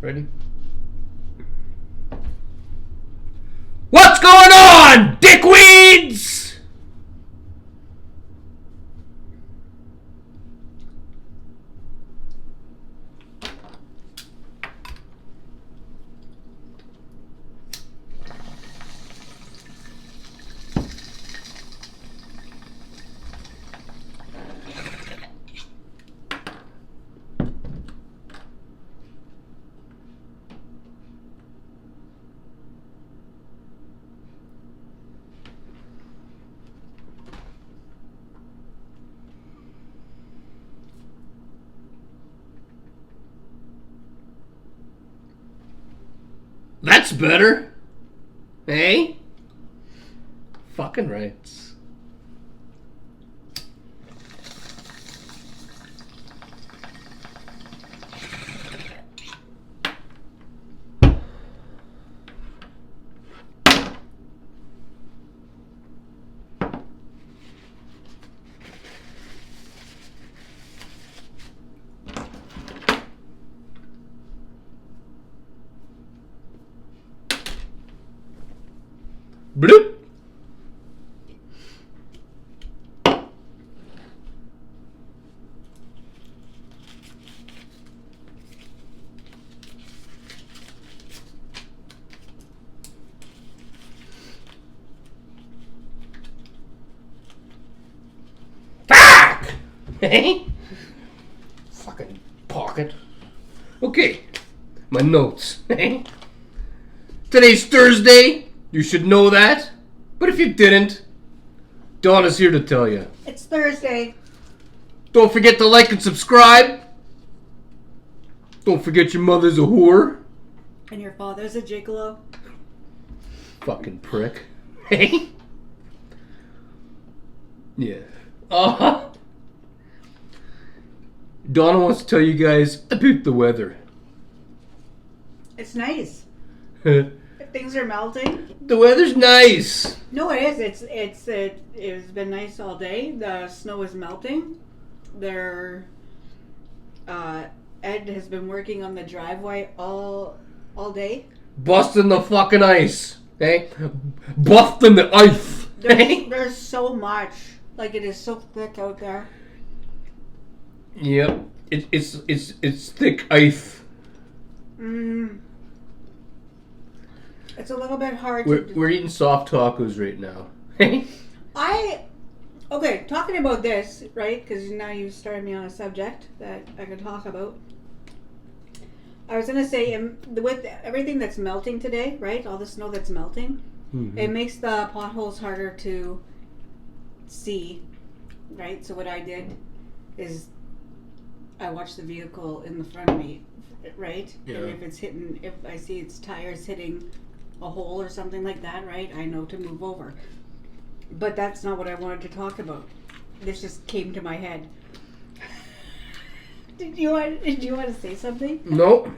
Ready? What's going on, dickweeds? That's better. Hey? Fucking rights. Bloop. Fuck! Hey? Fucking pocket. Okay. My notes. Hey? Today's Thursday. You should know that. But if you didn't, Donna's here to tell you. It's Thursday. Don't forget to like and subscribe. Don't forget your mother's a whore. And your father's a gigolo. Fucking prick. Hey? Yeah. Donna wants to tell you guys about the weather. It's nice. The Things are melting. weather's nice. No, it is. It's been nice all day. The snow is melting. Ed has been working on the driveway all day. Busting the fucking ice. Hey? Busting the ice. Hey? There's so much. Like, it is so thick out there. Yep. It's thick ice. It's a little bit hard We're eating soft tacos right now. Okay, talking about this, right? Because now you started me on a subject that I could talk about. I was going to say, with everything that's melting today, right? All the snow that's melting, It makes the potholes harder to see, right? So what I did is I watched the vehicle in the front of me, right? Yeah. And if I see its tires hitting a hole or something like that, right, I know to move over. But that's not what I wanted to talk about. This just came to my head. Did you want to say something? Nope.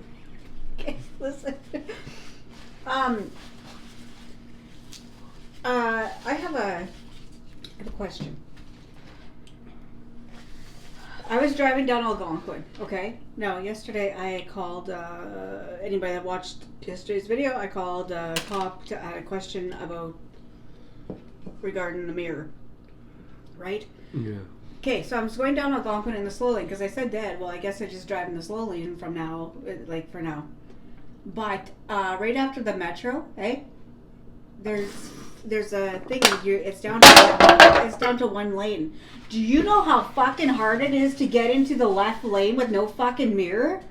Okay, listen. I have a question. I was driving down Algonquin, okay? Now, yesterday I called, anybody that watched yesterday's video, I called a cop to add a question regarding the mirror, right? Yeah. Okay, so I'm just going down Algonquin in the slow lane, because I said that, well, I guess I just drive in the slow lane from now, for now. But, right after the metro, there's a thing, it's down to one lane. Do you know how fucking hard it is to get into the left lane with no fucking mirror?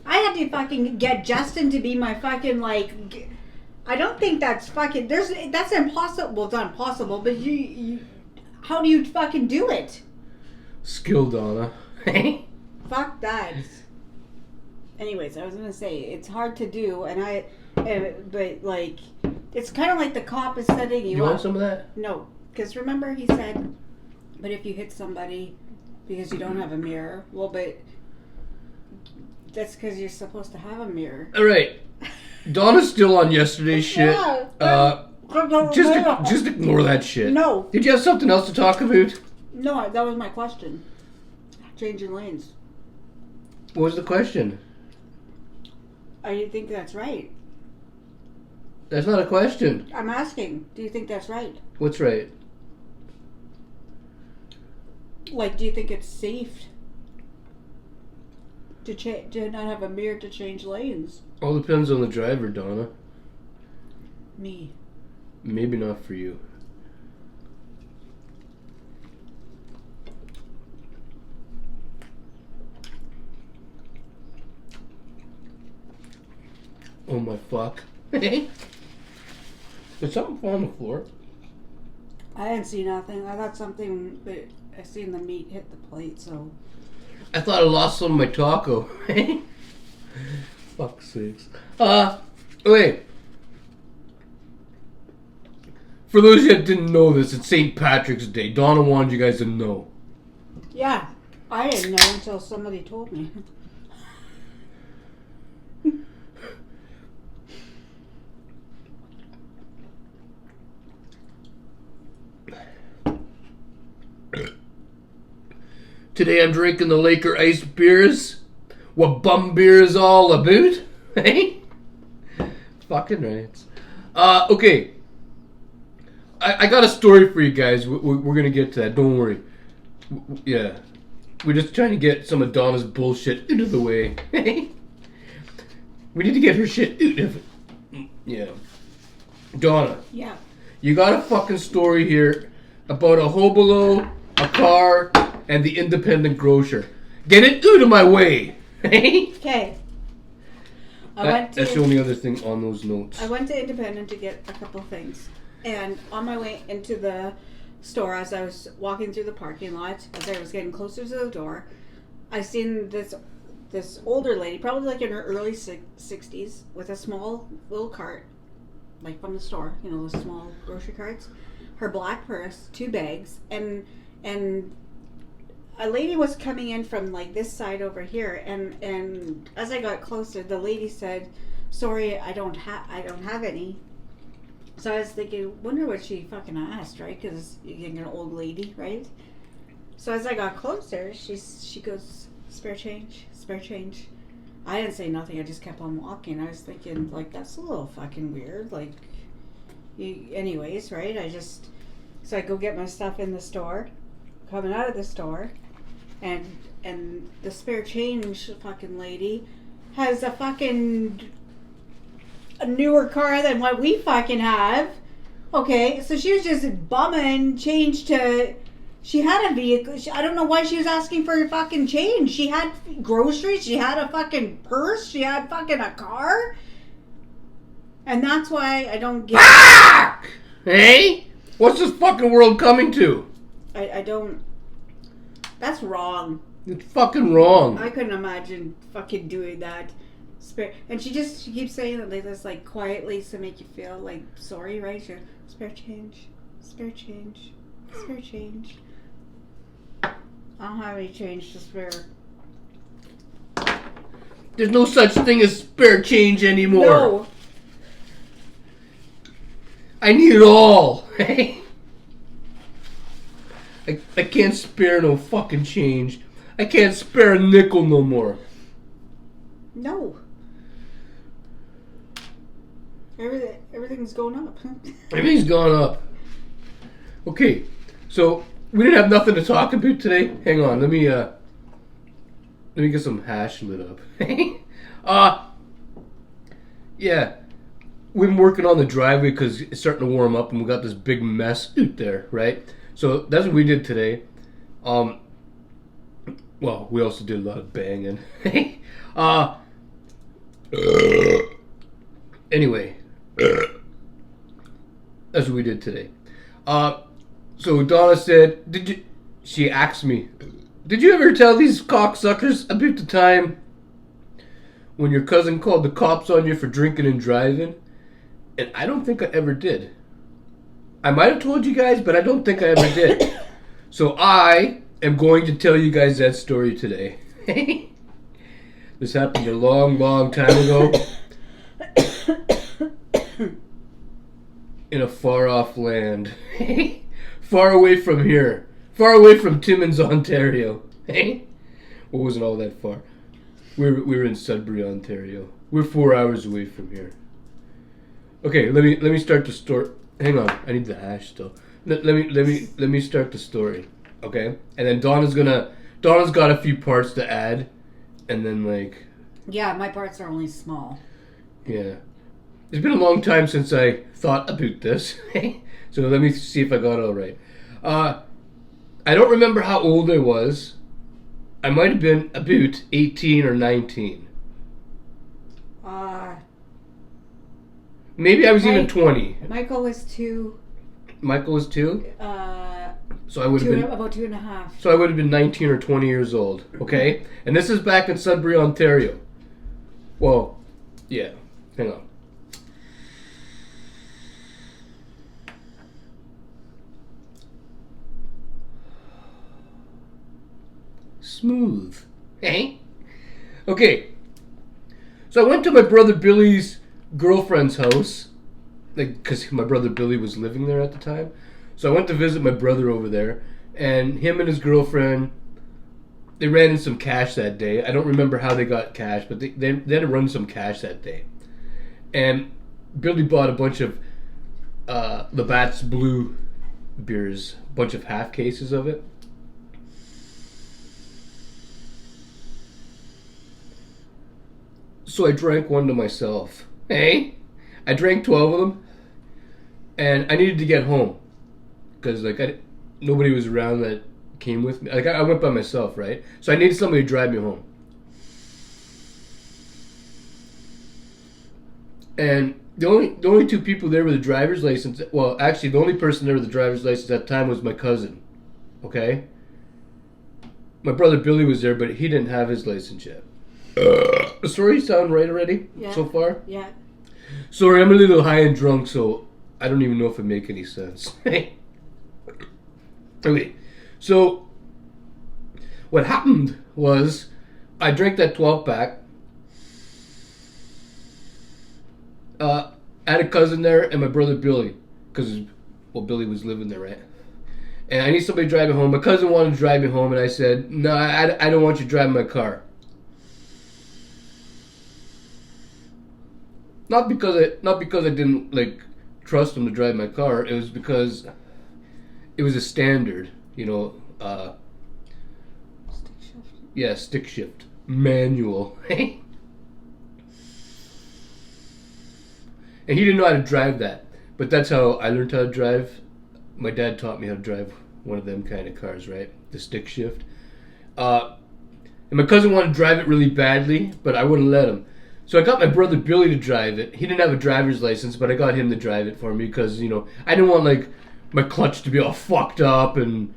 I had to fucking get Justin to be my fucking, I don't think that's fucking, that's impossible. Well, it's not impossible, but how do you fucking do it? Skill, Donna. Fuck that. Anyways, I was gonna say, it's hard to do, but it's kind of like the cop is setting you up. You want some of that? No, because remember he said, but if you hit somebody because you don't have a mirror, well, but that's because you're supposed to have a mirror. All right. Donna's still on yesterday's shit. Just ignore that shit. No. Did you have something else to talk about? No, that was my question. Changing lanes. What was the question? I think that's right. That's not a question. I'm asking, do you think that's right? What's right? Like, do you think it's safe to not have a mirror to change lanes? All depends on the driver, Donna. Me. Maybe not for you. Oh my fuck. Did something fall on the floor? I didn't see nothing. I thought something, but I seen the meat hit the plate, so. I thought I lost some of my taco. Fuck sakes. Wait. For those of you that didn't know this, it's St. Patrick's Day. Donna wanted you guys to know. Yeah, I didn't know until somebody told me. Today I'm drinking the Laker Ice beers. What bum beer is all about? Hey? Fucking right. Okay. I got a story for you guys. We're gonna get to that. Don't worry. Yeah. We're just trying to get some of Donna's bullshit out of the way. We need to get her shit out of it. Yeah. Donna. Yeah. You got a fucking story here about a hobolo, a car, and the independent grocer. Get it out of my way. Okay. That's the only other thing on those notes. I went to Independent to get a couple of things. And on my way into the store, as I was walking through the parking lot, as I was getting closer to the door, I seen this older lady, probably like in her early 60s, with a small little cart, like from the store, you know, those small grocery carts, her black purse, 2 bags, and a lady was coming in from like this side over here, and as I got closer, the lady said, "Sorry, I don't have any." So I was thinking, wonder what she fucking asked, right? Because you're getting an old lady, right? So as I got closer, she goes, "Spare change, spare change." I didn't say nothing. I just kept on walking. I was thinking, like, that's a little fucking weird. Like, anyways, right? So I go get my stuff in the store, coming out of the store, and the spare change fucking lady has a newer car than what we fucking have. Okay, so she was just bumming change to. She had a vehicle. I don't know why she was asking for fucking change. She had groceries. She had a fucking purse. She had fucking a car. And that's why I don't get. Fuck! Hey? What's this fucking world coming to? I don't. That's wrong. It's fucking wrong. I couldn't imagine fucking doing that. And she keeps saying it like this, like quietly, to make you feel like sorry, right? She goes, spare change, spare change, spare change. I don't have any change to spare. There's no such thing as spare change anymore. No. I need it all. I can't spare no fucking change. I can't spare a nickel no more. No. Everything's going up. Everything's gone up. Okay, so we didn't have nothing to talk about today. Hang on, let me get some hash lit up. Yeah, we've been working on the driveway because it's starting to warm up, and we got this big mess out there, right? So that's what we did today. Well, we also did a lot of banging. Anyway, that's what we did today. So Donna said, she asked me, did you ever tell these cocksuckers about the time when your cousin called the cops on you for drinking and driving? And I don't think I ever did. I might have told you guys, but I don't think I ever did. So I am going to tell you guys that story today. This happened a long, long time ago. In a far-off land. Far away from here. Far away from Timmins, Ontario. Well, it wasn't all that far. We were in Sudbury, Ontario. We're 4 hours away from here. Okay, let me start the story. Hang on, I need the hash still. Let me start the story. Okay, and then Donna's got a few parts to add, and then like. Yeah, my parts are only small. Yeah, it's been a long time since I thought about this. So let me see if I got it all right. I don't remember how old I was. I might have been about 18 or 19. Maybe I was even 20. Michael was 2. Michael was 2? So I would have been about 2.5. So I would have been 19 or 20 years old. Okay? And this is back in Sudbury, Ontario. Well, yeah. Hang on. Smooth. Hey? Okay. So I went to my brother Billy's girlfriend's house, like, because my brother Billy was living there at the time. So I went to visit my brother over there, and him and his girlfriend, they ran in some cash that day. I don't remember how they got cash, but they had to run some cash that day. And Billy bought a bunch of Labatt's Blue beers, a bunch of half cases of it. So I drank one to myself. Hey, I drank 12 of them, and I needed to get home because like nobody was around that came with me. Like I went by myself, right? So I needed somebody to drive me home. And the only two people there with a driver's license. Well, actually, the only person there with a driver's license at the time was my cousin. Okay. My brother Billy was there, but he didn't have his license yet. The story sound right already? Yeah. So far? Yeah. Sorry, I'm a little high and drunk, so I don't even know if it make any sense. Okay, so what happened was I drank that 12-pack. I had a cousin there and my brother Billy, because Billy was living there, right? And I need somebody to drive me home. My cousin wanted to drive me home, and I said, no, I don't want you driving my car. Not because I didn't like trust him to drive my car. It was because it was a standard, Stick shift. Yeah, stick shift manual. And he didn't know how to drive that, but that's how I learned how to drive. My dad taught me how to drive one of them kind of cars, right? The stick shift. And my cousin wanted to drive it really badly, but I wouldn't let him. So I got my brother Billy to drive it. He didn't have a driver's license, but I got him to drive it for me because, I didn't want, like, my clutch to be all fucked up and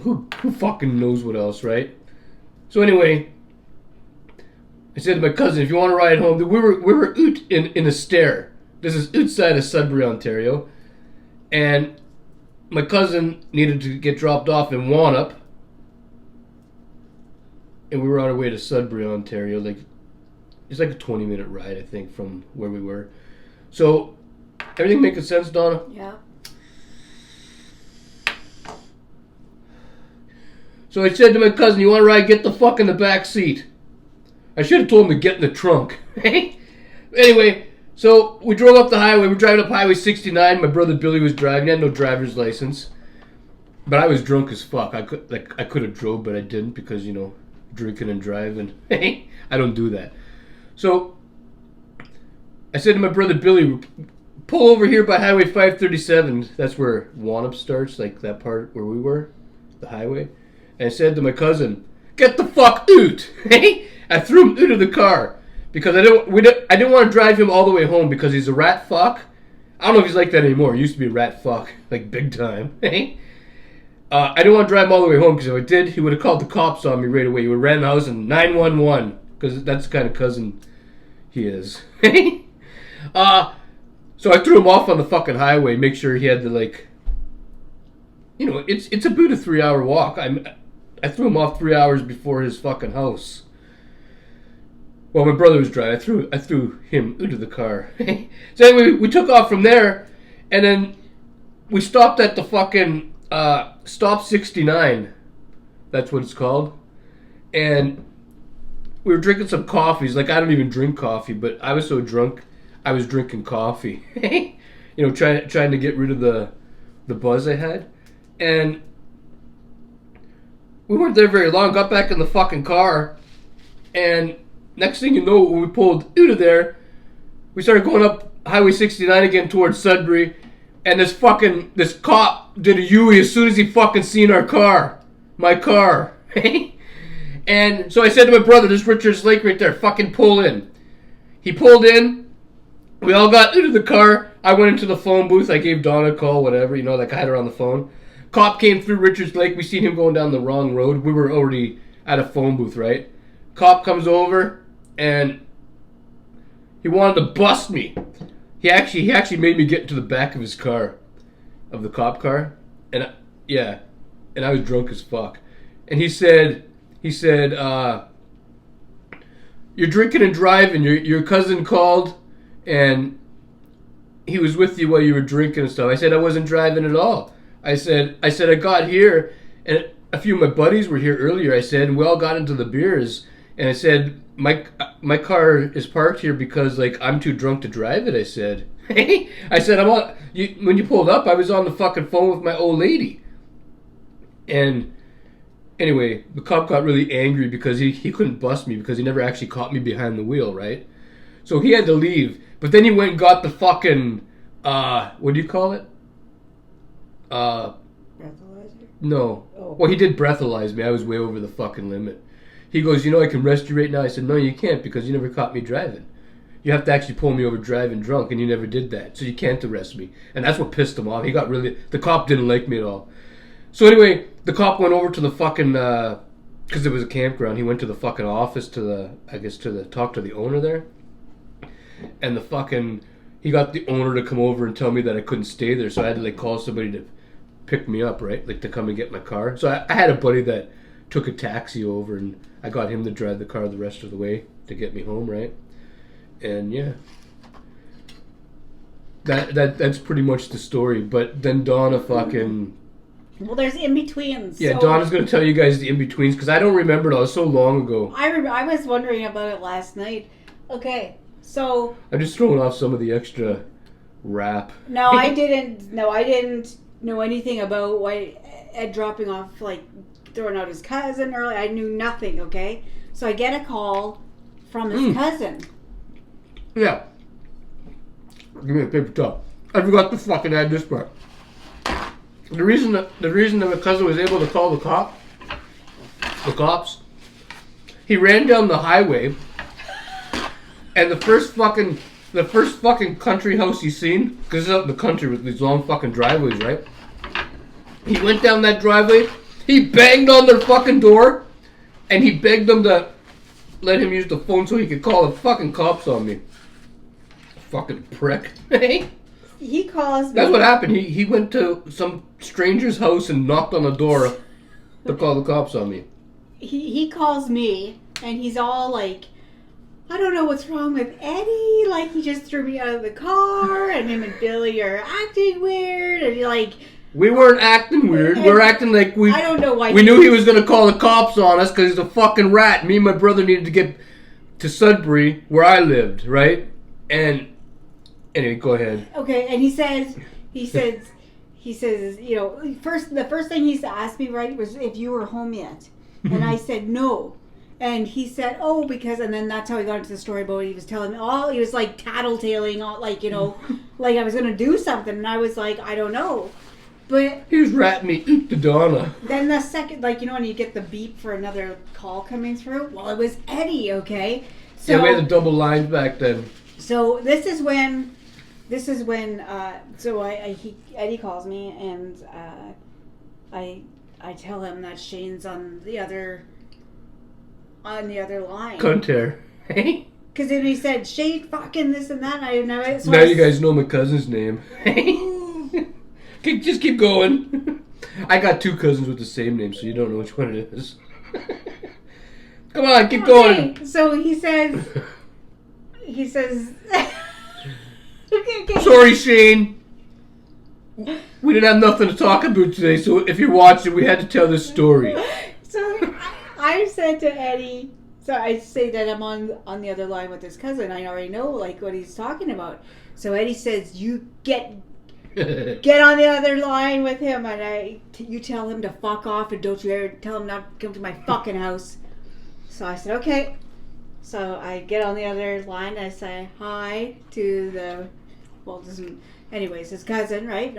who fucking knows what else, right? So anyway, I said to my cousin, if you want to ride home, we were out in a stair. This is outside of Sudbury, Ontario. And my cousin needed to get dropped off in Wannup. And we were on our way to Sudbury, Ontario, like... It's like a 20-minute ride, I think, from where we were. So, everything making sense, Donna? Yeah. So I said to my cousin, you want to ride? Get the fuck in the back seat. I should have told him to get in the trunk. Anyway, so we drove up the highway. We're driving up Highway 69. My brother Billy was driving. He had no driver's license. But I was drunk as fuck. I could have drove, but I didn't because, drinking and driving. I don't do that. So, I said to my brother Billy, pull over here by Highway 537. That's where Wannup starts, like that part where we were, the highway. And I said to my cousin, get the fuck out! I threw him out of the car because I didn't want to drive him all the way home because he's a rat fuck. I don't know if he's like that anymore. He used to be a rat fuck, like big time. I didn't want to drive him all the way home because if I did, he would have called the cops on me right away. He would have ran the house and 911. Because that's the kind of cousin he is. So I threw him off on the fucking highway, make sure he had to, like... it's about a 3-hour walk. I threw him off 3 hours before his fucking house. Well, my brother was driving. I threw him out of the car. So anyway, we took off from there, and then we stopped at the fucking... Stop 69. That's what it's called. And... we were drinking some coffees. Like, I don't even drink coffee, but I was so drunk, I was drinking coffee. You know, trying to get rid of the buzz I had. And we weren't there very long. Got back in the fucking car. And next thing you know, when we pulled out of there, we started going up Highway 69 again towards Sudbury. And this cop did a U-turn as soon as he fucking seen our car. My car. And so I said to my brother, "There's Richards Lake right there. Fucking pull in." He pulled in. We all got into the car. I went into the phone booth. I gave Donna a call, whatever. You know, like I had her on the phone. Cop came through Richards Lake. We seen him going down the wrong road. We were already at a phone booth, right? Cop comes over and he wanted to bust me. He actually made me get into the back of his car, of the cop car, and I was drunk as fuck. And he said, "You're drinking and driving. Your cousin called, and he was with you while you were drinking and stuff." I said, "I wasn't driving at all." I said, "I got here, and a few of my buddies were here earlier." I said, "And we all got into the beers." And I said, my car is parked here because, like, I'm too drunk to drive it." I said, I said, when you pulled up, I was on the fucking phone with my old lady. And anyway, the cop got really angry because he couldn't bust me because he never actually caught me behind the wheel, right? So he had to leave. But then he went and got the fucking, what do you call it? Breathalyzer? No. Oh. Well, he did breathalyze me. I was way over the fucking limit. He goes, "You know, I can arrest you right now." I said, "No, you can't because you never caught me driving. You have to actually pull me over driving drunk, and you never did that. So you can't arrest me." And that's what pissed him off. The cop didn't like me at all. So anyway, the cop went over to the fucking, because it was a campground, he went to the fucking office to talk to the owner there. And he got the owner to come over and tell me that I couldn't stay there. So I had to, like, call somebody to pick me up, right? Like, to come and get my car. So I had a buddy that took a taxi over, and I got him to drive the car the rest of the way to get me home, right? And yeah, that's pretty much the story. But then Donna fucking... Well, there's in-betweens. Yeah, so Donna's going to tell you guys the in-betweens, because I don't remember it all. It was so long ago. I was wondering about it last night. Okay, so... I'm just throwing off some of the extra rap. No, I didn't know anything about why Ed dropping off, like, throwing out his cousin early. I knew nothing, okay? So I get a call from his cousin. Yeah. Give me a paper towel. I forgot to fucking add this part. The reason that my cousin was able to call the cops, he ran down the highway, and the first fucking country house he's seen, because it's out in the country with these long fucking driveways, right? He went down that driveway, he banged on their fucking door, and he begged them to let him use the phone so he could call the fucking cops on me. Fucking prick. He calls me. That's what happened. He went to some stranger's house and knocked on the door to call the cops on me. He calls me, and he's all like, "I don't know what's wrong with Eddie. Like, he just threw me out of the car, and him and Billy are acting weird." And you're like... We weren't acting weird. We were acting like I don't know why. We knew he was going to call the cops on us because he's a fucking rat. Me and my brother needed to get to Sudbury, where I lived, right? And... Anyway, go ahead. Okay, and he says, you know, the first thing he asked me, right, was if you were home yet. And I said no. And he said, "Oh, because," and then that's how he got into the story about, he was telling me he was like tattletaling, all, like, you know, like I was going to do something. And I was like, "I don't know." But he was ratting me to Donna. Then the second, like, you know, when you get the beep for another call coming through, well, it was Eddie, okay? So, yeah, we had the double lines back then. So this is when Eddie calls me, and I tell him that Shane's on the other line. Cunter. Hey? Because then he said, "Shane fucking this and that." I know it. So now you guys know my cousin's name. Just keep going. I got two cousins with the same name, so you don't know which one it is. Come on, keep going. So he says... Okay. Sorry, Shane. We didn't have nothing to talk about today, so if you're watching, we had to tell this story. So I said to Eddie, So I say that I'm on the other line with his cousin. I already know like what he's talking about. So Eddie says, "You get on the other line with him, and you tell him to fuck off, and don't you ever tell him not to come to my fucking house." So I said, "Okay." So I get on the other line. And I say hi to his cousin, right?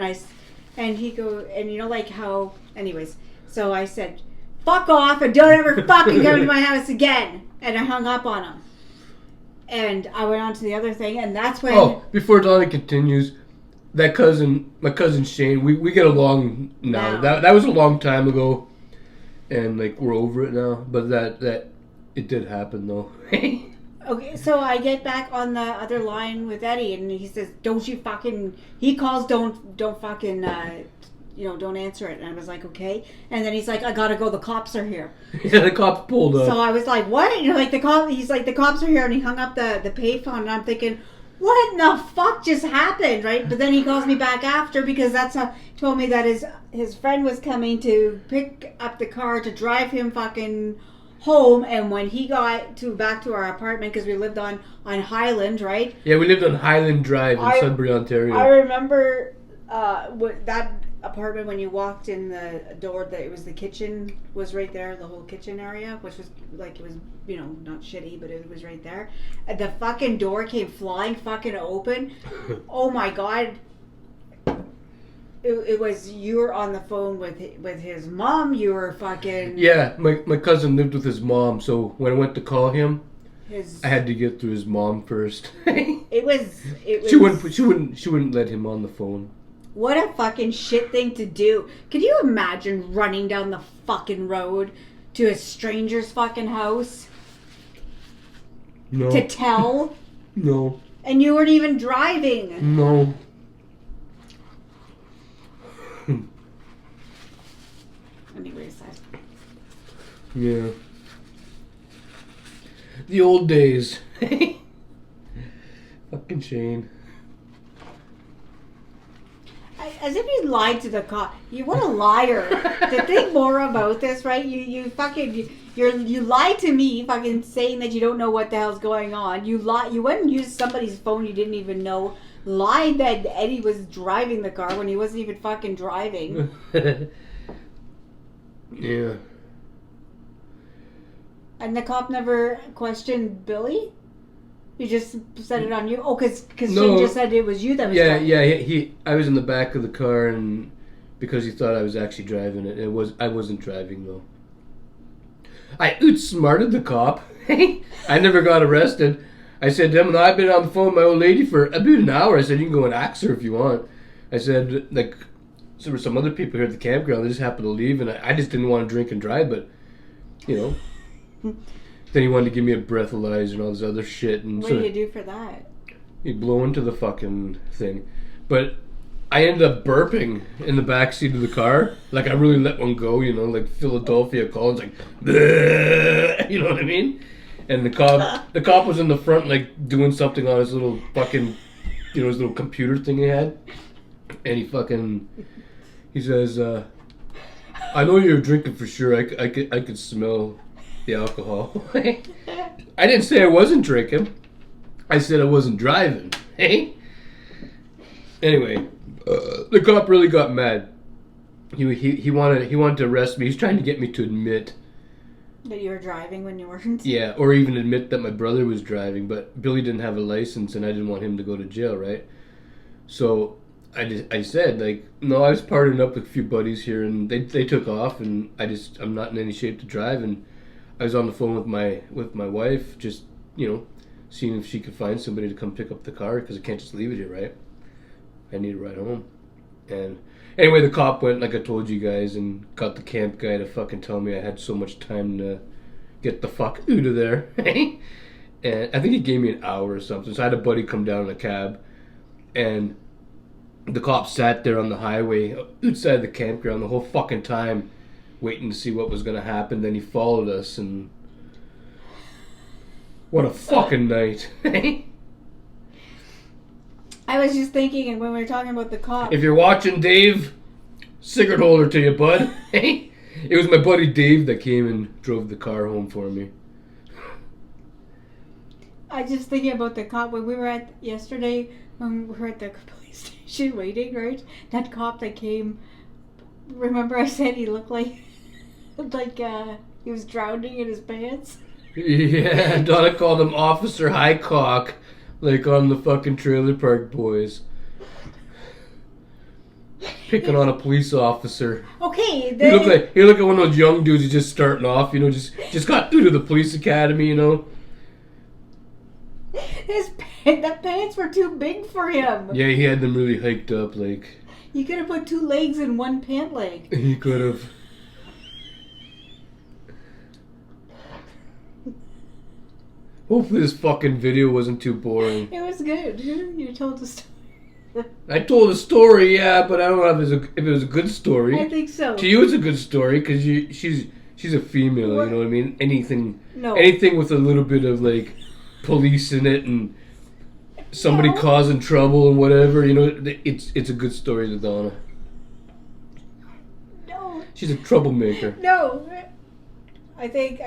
And he go, and you know like how, anyways. So I said, "Fuck off and don't ever fucking come to my house again." And I hung up on him. And I went on to the other thing, and that's when... Oh, before Donna continues, my cousin Shane, we get along now. That was a long time ago, and like we're over it now. But that it did happen though. Okay, so I get back on the other line with Eddie, and he says, "Don't you fucking..." He calls, don't fucking, don't answer it. And I was like, okay. And then he's like, "I gotta go, the cops are here." Yeah, the cops pulled up. So I was like, what? And you're like, he's like, "The cops are here," and he hung up the payphone, and I'm thinking, what in the fuck just happened, right? But then he calls me back after, because that's how he told me that his friend was coming to pick up the car to drive him fucking home, and when he got back to our apartment, because we lived on Highland, right? Yeah, we lived on Highland Drive in Sudbury, Ontario. I remember that apartment, when you walked in the door, that it was the kitchen was right there, the whole kitchen area, which was like, it was, not shitty, but it was right there. The fucking door came flying fucking open. Oh my god. It was, you were on the phone with his mom. You were fucking... Yeah, my cousin lived with his mom, so when I went to call him, I had to get through his mom first. It was... She wouldn't let him on the phone. What a fucking shit thing to do. Could you imagine running down the fucking road to a stranger's fucking house? No. To tell? No. And you weren't even driving? No. Anyways, yeah. The old days. Fucking Shane. As if you lied to the cop. What a liar. To think more about this, right? You fucking... You lied to me, fucking saying that you don't know what the hell's going on. You went and used somebody's phone you didn't even know. Lied that Eddie was driving the car when he wasn't even fucking driving. Yeah. And the cop never questioned Billy? He just said it on you? Oh, because No. Shane just said it was you that was driving. Yeah. I was in the back of the car, and because he thought I was actually driving it. I wasn't driving though. I outsmarted the cop. I never got arrested. I said to him, "No, I've been on the phone with my old lady for about an hour." I said, "You can go and ask her if you want." I said, like, so there were some other people here at the campground. They just happened to leave, and I just didn't want to drink and drive, but, Then he wanted to give me a breathalyzer and all this other shit. And what do you do for that? You blow into the fucking thing. But I ended up burping in the back seat of the car. Like, I really let one go, like Philadelphia Collins, like, bleh, you know what I mean? And the cop was in the front, like, doing something on his little fucking, his little computer thing he had. And he says, "I know you're drinking for sure. I could smell the alcohol." I didn't say I wasn't drinking. I said I wasn't driving. Hey? Anyway, the cop really got mad. He wanted to arrest me. He's trying to get me to admit that you were driving when you weren't. Yeah, or even admit that my brother was driving, but Billy didn't have a license, and I didn't want him to go to jail, right? So I said, like, no, I was partying up with a few buddies here, and they took off, and I'm not in any shape to drive, and I was on the phone with my wife, just seeing if she could find somebody to come pick up the car, because I can't just leave it here, right? I need a ride home. And anyway, the cop went, like I told you guys, and got the camp guy to fucking tell me I had so much time to get the fuck out of there. And I think he gave me an hour or something. So I had a buddy come down in a cab, and the cop sat there on the highway outside the campground the whole fucking time, waiting to see what was going to happen. Then he followed us, and what a fucking night. I was just thinking, and when we were talking about the cop... If you're watching, Dave, cigarette holder to you, bud. It was my buddy Dave that came and drove the car home for me. I just thinking about the cop when we were at yesterday when we were at the police station waiting, right? That cop that came. Remember, I said he looked like he was drowning in his pants. Yeah, Donna called him Officer Highcock, like on the fucking Trailer Park Boys. Picking on a police officer. Okay, He looked like one of those young dudes who's just starting off, you know, just got through to the police academy, you know. The pants were too big for him. Yeah, he had them really hiked up, like. You could have put 2 legs in one pant leg. He could have. Hopefully this fucking video wasn't too boring. It was good. You told the story. I told a story, yeah, but I don't know if it was a good story. I think so. To you, it's a good story because she's a female. You know what I mean? Anything with a little bit of like police in it and somebody causing trouble and whatever. You know, it's a good story to Donna. No. She's a troublemaker. No. I think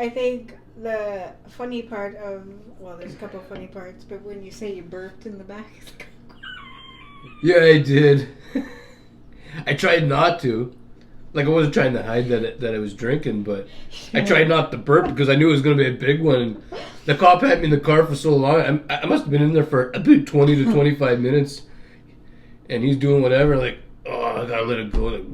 the funny part of there's a couple of funny parts, but when you say you burped in the back. Yeah, I did. I tried not to. Like, I wasn't trying to hide that I was drinking, but I tried not to burp because I knew it was going to be a big one. And the cop had me in the car for so long. I must have been in there for about 20 to 25 minutes. And he's doing whatever, like, oh, I got to let it go. Like,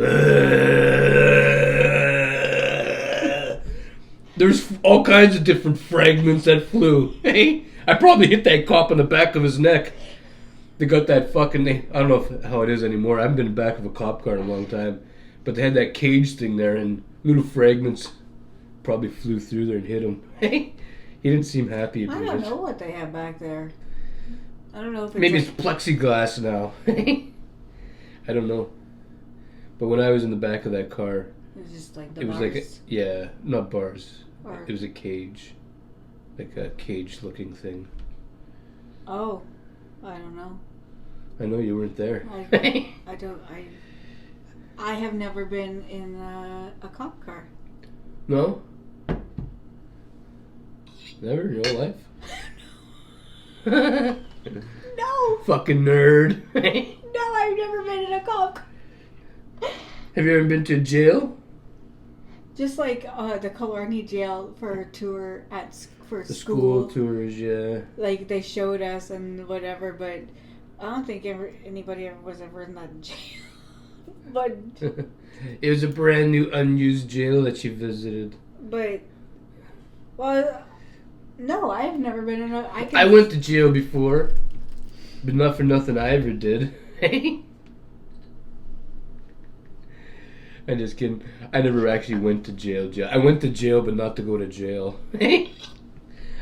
there's all kinds of different fragments that flew. Hey, I probably hit that cop in the back of his neck. They got that fucking... I don't know how it is anymore. I haven't been in the back of a cop car in a long time. But they had that cage thing there, and little fragments probably flew through there and hit him. He didn't seem happy about it. I don't know what they have back there. I don't know if it's... Maybe it's plexiglass now. I don't know. But when I was in the back of that car... It was just like it bars? Was like yeah, not bars. Or... It was a cage. Like a cage-looking thing. Oh. I don't know. I know you weren't there. I have never been in a cop car. No? Never in your life? No! Fucking nerd. No, I've never been in a cop car. Have you ever been to jail? Just like the Killarney jail for a tour for the school tours, yeah. Like they showed us and whatever, but I don't think anybody was ever in that jail. But it was a brand new unused jail that you visited. But no, I've never been in a. I went to jail before, but not for nothing I ever did. I'm just kidding. I never actually went to jail. I went to jail, but not to go to jail.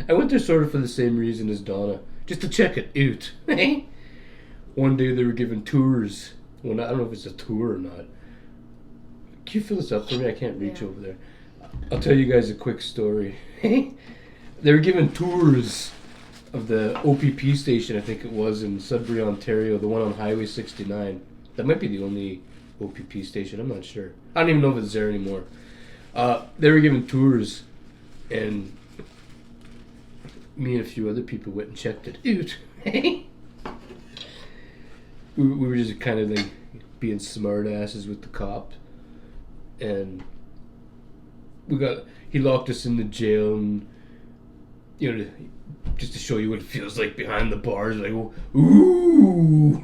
I went there sort of for the same reason as Donna, just to check it out. One day they were giving tours. Well, I don't know if it's a tour or not. Can you fill this up for me? I can't reach over there. I'll tell you guys a quick story. They were giving tours of the OPP station, I think it was, in Sudbury, Ontario, the one on Highway 69. That might be the only OPP station, I'm not sure. I don't even know if it's there anymore. They were giving tours, and me and a few other people went and checked it out. we were just kind of like being smart asses with the cop, and he locked us in the jail, and just to show you what it feels like behind the bars, like, ooh,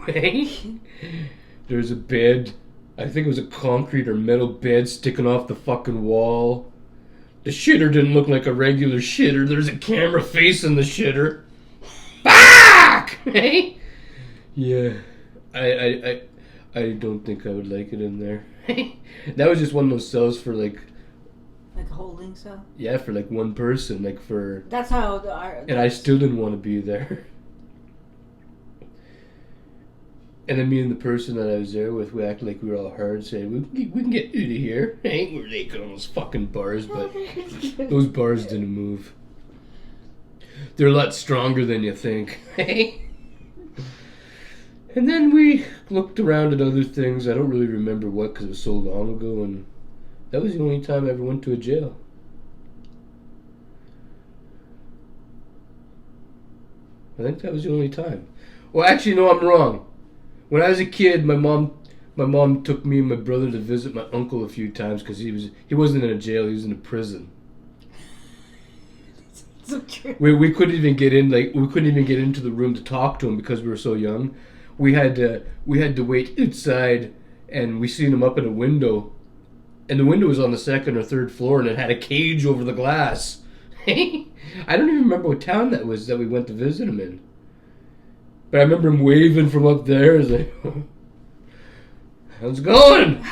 there's a bed. I think it was a concrete or metal bed sticking off the fucking wall. The shitter didn't look like a regular shitter. There's a camera facing the shitter. Fuck! Yeah. I don't think I would like it in there. That was just one of those cells for like a holding cell? Yeah, for like one person. That's how and I still didn't want to be there. And then me and the person that I was there with, we acted like we were all hard, saying, we can get out of here. We're naked on those fucking bars, but those bars didn't move. They're a lot stronger than you think. And then we looked around at other things. I don't really remember what, because it was so long ago, and that was the only time I ever went to a jail. I think that was the only time. Well, actually, no, I'm wrong. When I was a kid, my mom took me and my brother to visit my uncle a few times because he wasn't in a jail, he was in a prison. So true. We couldn't even get in. We couldn't even get into the room to talk to him because we were so young. We had to wait outside, and we seen him up in a window, and the window was on the 2nd or 3rd floor, and it had a cage over the glass. I don't even remember what town that was that we went to visit him in. But I remember him waving from up there. He's like, how's it going?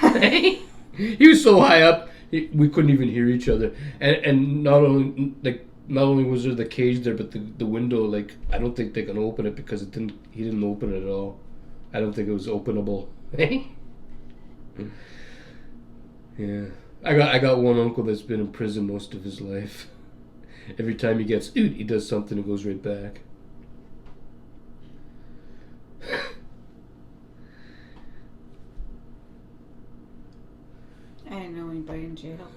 He was so high up, we couldn't even hear each other. And not only was there the cage there, but the window, I don't think they can open it because he didn't open it at all. I don't think it was openable. Yeah. I got one uncle that's been in prison most of his life. Every time he gets out, he does something and goes right back. I didn't know anybody in jail.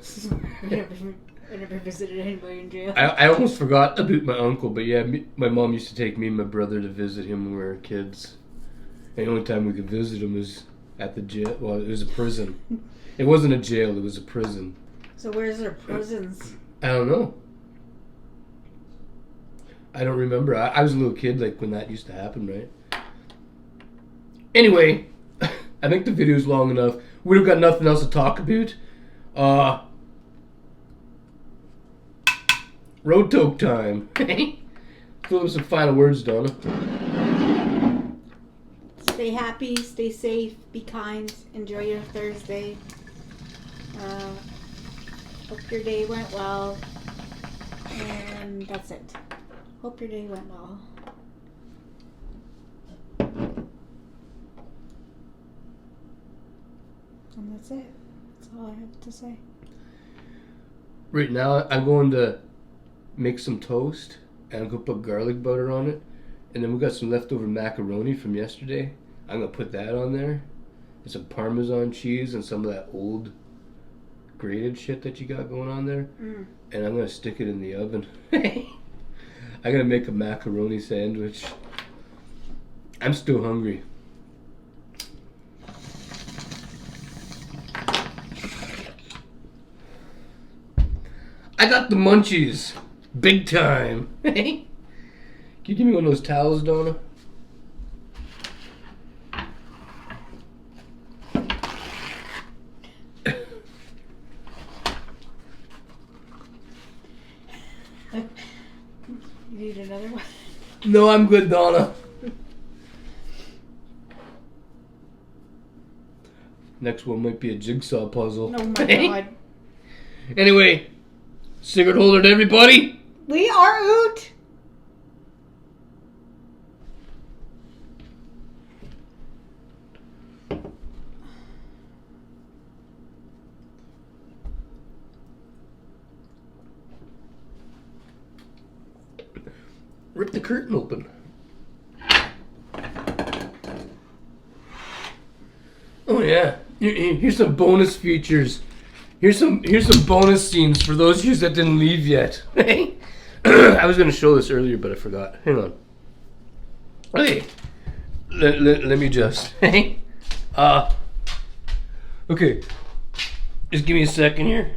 I never visited anybody in jail. I almost forgot about my uncle, but yeah, my mom used to take me and my brother to visit him when we were kids. And the only time we could visit him was at the jail. Well, it was a prison. It wasn't a jail, it was a prison. So where's their prisons? I don't know. I don't remember. I was a little kid when that used to happen, right? Anyway, I think the video's long enough. We've got nothing else to talk about. Road toke time. Fill with some final words, Donna. Stay happy, stay safe, be kind, enjoy your Thursday. Hope your day went well. And that's it. Hope your day went well. And that's it. That's all I have to say. Right now, I'm going to make some toast, and I'm going to put garlic butter on it. And then we got some leftover macaroni from yesterday. I'm going to put that on there. And some Parmesan cheese and some of that old grated shit that you got going on there. And I'm going to stick it in the oven. I'm going to make a macaroni sandwich. I'm still hungry. I got the munchies. Big time. Can you give me one of those towels, Donna? You need another one? No, I'm good, Donna. Next one might be a jigsaw puzzle. Oh my god. Anyway, cigarette holder to everybody. We are out. Rip the curtain open. Oh yeah. Here's some bonus features. Here's some bonus scenes for those of you that didn't leave yet. I was going to show this earlier, but I forgot. Hang on. Okay. Let me just. Okay. Just give me a second here.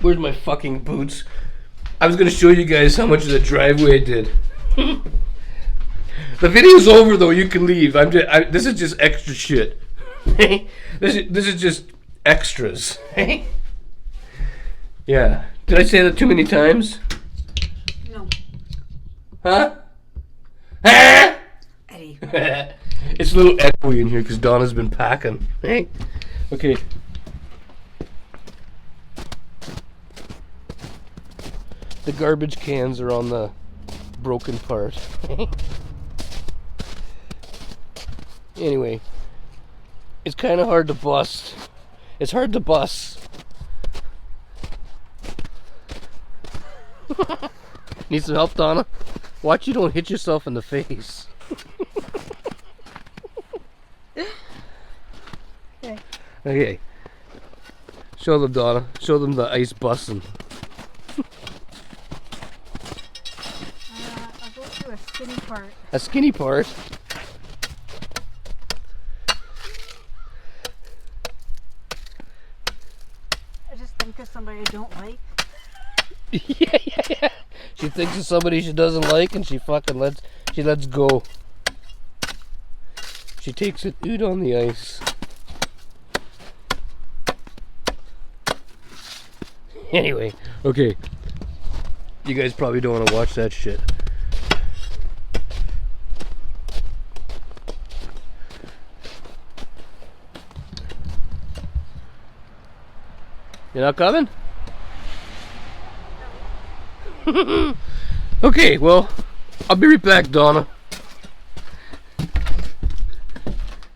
Where's my fucking boots? I was going to show you guys how much of the driveway I did. The video's over though. You can leave. This is just extra shit. This is just extras. Yeah. Did I say that too many times? No. Huh? Huh? Eddie. It's a little echoey in here because Donna's been packing. Hey. Okay. The garbage cans are on the broken part. Anyway, it's kind of hard to bust. It's hard to bust. Need some help, Donna? Watch you don't hit yourself in the face. Okay. Show them, Donna. Show them the ice busting. I'll go through a skinny part. a skinny part. I just think of somebody I don't like. Yeah. She thinks of somebody she doesn't like, and she fucking lets go. She takes it out on the ice. Anyway, okay. You guys probably don't want to watch that shit. You're not coming? Okay, well, I'll be right back, Donna.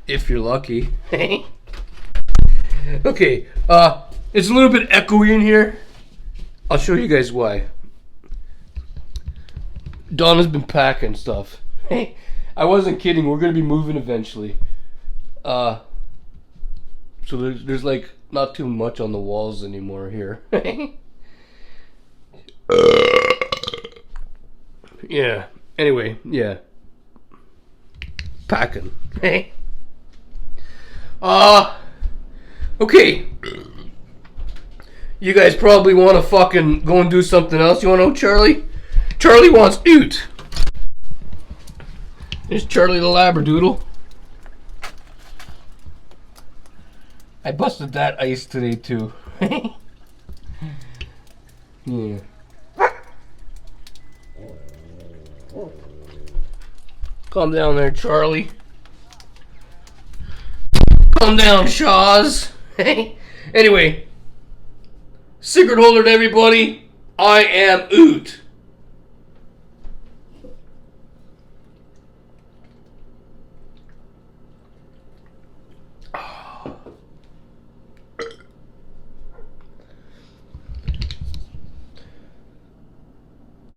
If you're lucky. Okay, it's a little bit echoey in here. I'll show you guys why. Donna's been packing stuff. I wasn't kidding, we're gonna be moving eventually. So there's like not too much on the walls anymore here. Yeah. Anyway, yeah. Packing. Okay. You guys probably want to fucking go and do something else. You want to know Charlie? Charlie wants oot. There's Charlie the Labradoodle. I busted that ice today too. Yeah. Calm down there, Charlie. Calm down, Shaws. Anyway, secret holder to everybody. I am Oot.